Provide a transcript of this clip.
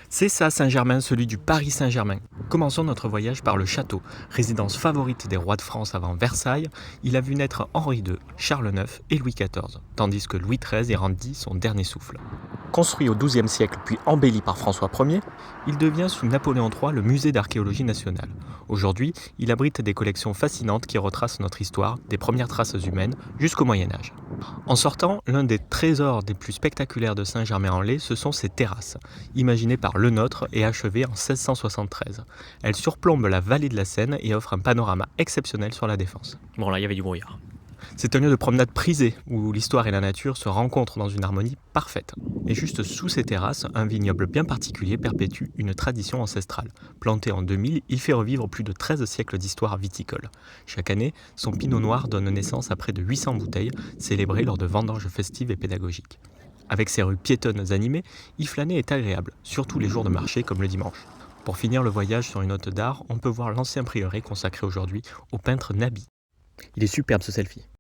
C'est ça Saint-Germain, celui du Paris Saint-Germain. Commençons notre voyage par le château. Résidence favorite des rois de France avant Versailles, il a vu naître Henri II, Charles IX et Louis XIV, tandis que Louis XIII y rendit son dernier souffle. Construit au XIIe siècle puis embelli par François Ier, il devient sous Napoléon III le musée d'archéologie nationale. Aujourd'hui, il abrite des collections fascinantes qui retracent notre histoire, des premières traces humaines jusqu'au Moyen-Âge. En sortant, l'un des trésors des plus spectaculaires de Saint-Germain-en-Laye, ce sont ses terrasses, imaginées par Le Nôtre et achevées en 1673. Elles surplombent la vallée de la Seine et offrent un panorama exceptionnel sur la Défense. Bon, là, il y avait du brouillard. C'est un lieu de promenade prisé, où l'histoire et la nature se rencontrent dans une harmonie parfaite. Et juste sous ces terrasses, un vignoble bien particulier perpétue une tradition ancestrale. Planté en 2000, il fait revivre plus de 13 siècles d'histoire viticole. Chaque année, son pinot noir donne naissance à près de 800 bouteilles, célébrées lors de vendanges festives et pédagogiques. Avec ses rues piétonnes animées, y flâner est agréable, surtout les jours de marché comme le dimanche. Pour finir le voyage sur une note d'art, on peut voir l'ancien prieuré consacré aujourd'hui au peintre Nabi. Il est superbe ce selfie.